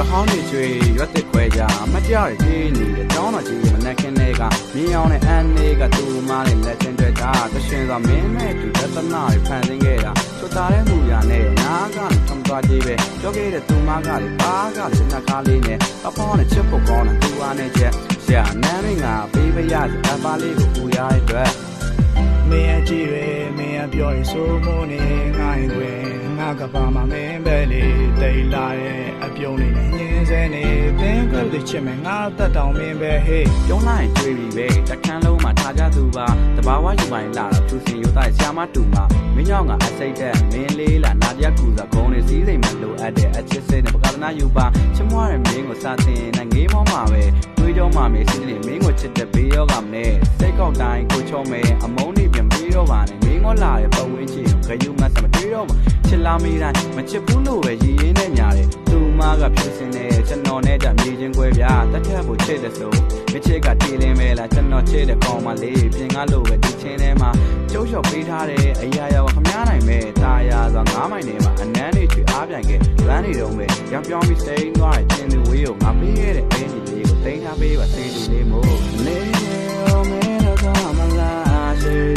好你追越得快家，没家的给你的找那去么那看那个，你要那按那个都马的来针对他，这选择妹妹就在在哪里判定给他，说大人不呀那哪个你他们抓几呗，交给的都马个的八个的那卡里呢，把跑的吃不高呢，都按那些，下男人啊，背背呀子，俺把那个不呀一对。没人机会，没人表演，什么呢？俺以为俺个爸妈明白的，对啦的，表演的人生的，等个的前面俺得到明白嘿。用来追比呗，再看路嘛，大家都吧，这把我就买啦了，就是有在下马肚嘛，没鸟我爱谁的，没理啦，那家姑子讲的是谁们都爱的，而且谁呢不搞那有吧，什么人没我啥子，那你妈妈呗，对着妈咪心里没我吃的不要干呢，谁搞单过桥没，阿毛那边。没有玩的，没我拉的不稳起，可有我什么对了嘛？吃拉米兰，没吃不路的，一年的伢的，都马个平时呢，真闹那家没见过别，大家不吃的时候，没吃个地里没了，真闹吃的高嘛嘞，平安路的地钱的嘛，就小被他的，哎呀呀，我看伢来没，大呀让俺买的嘛，男的去阿边个，男的都没，要表明谁我爱真的会有，俺别的哎你这个等下别把谁都没么，没有没了干嘛啦？谁？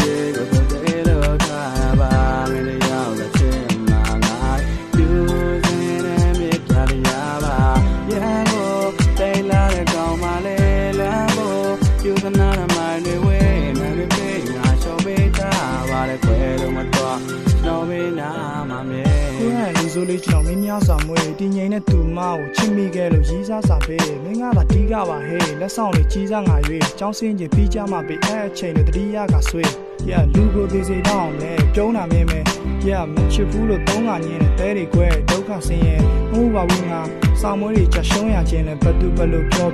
ဆိုလေးကျွန်တော်မင်းများစာမွေးတင်းငိမ့်တဲ့သူမကိုချစ်မိခဲ့လို့ရေးစားစာပေးမင်းကပါတီးကပါဟဲ့လက်ဆောင်လေးကြီးစားငါ၍ចောင်းစင်းကြီးပြီးကြမှာပေးအဲ့အချိန်နဲ့တတိယကဆွေးလူကိုသေးစေတော့အောင်လဲပြုံးတာမင်းမဲမချစ်ဘူးလို့သုံးကညင်းတဲ့တဲတွေကွဲဒုက္ခဆင်းရဲမဟုတ်ပါဘူးငါစာမွေးတွေချက်ရှုံးရခြင်းလဲဘသူဘလို့ပြော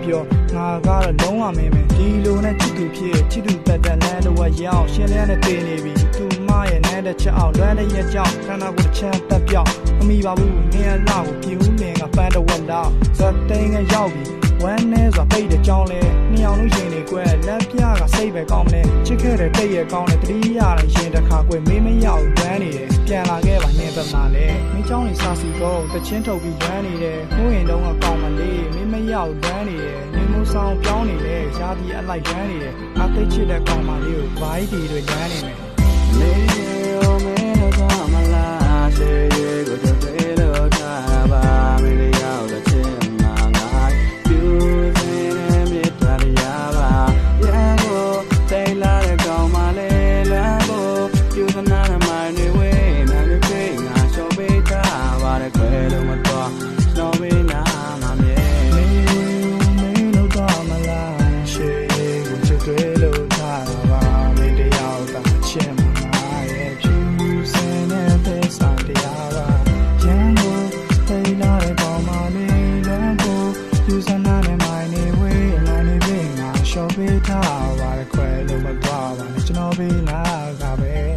ငါကတော့လုံးဝမင်းမဲဒီလိုနဲ့ချစ်သူဖြစ်ချစ်သူပတ်တဲ့လမ်းတော့ရောက်ရှင်းလန်းနဲ့တည်နေပြီသူမရဲ့နဲ့တဲ့ချက်အောင်လွမ်းတဲ့ရက်ကြောင့်ခန္ဓာကိုယ်တစ်ချမ်းတက်ပြောက်မမီပါဘူးမင်းအလောက်ကိုပြူးလင်ကပန်းတော့ဝက်တော့ဇက်သိန်းကရောက်ပြီဝမ်းနေစွာပိတ်တဲ့ကြောင်းလဲနှစ်အောင်လို့ရင်နေကွယ်လက်ပြကစိတ်ပဲကောင်းတယ်ချစ်ခဲ့တဲ့တိတ်ရဲ့ကောင်းတယ်တတိယလည်းရင်တစ်ခါကွယ်မင်းမရောက်ဝမ်းနေတယ်ပြန်လာခဲ့ပါနေပမာလဲမင်းเจ้าနေစာစီတော့တချင်းထုတ်ပြီးဝမ်းနေတယ်ဟိုးရင်တော့ကောင်းမလေးမင်းမရောက်ဝမ်းနေတယ်မင်းမိုးဆောင်ပြောင်းနေတယ်ရာသီအလိုက်ဝမ်းနေတယ်အသိချစ်တဲ့ကောင်းမလေးကိုဘိုင်းတီတွေဝမ်းနေမယ်没有没有干嘛啦？谁个就对了他吧，没得要的钱嘛爱，就在那边打的哑巴，然后再来的高马嘞，然后就在那的买的位，那的贵啊，小贝他把的快乐么多，小贝那嘛面。没有干嘛啦？谁个就对了他吧，没得要的钱嘛。小贝他玩的快乐么多，玩的真好贝那个呗。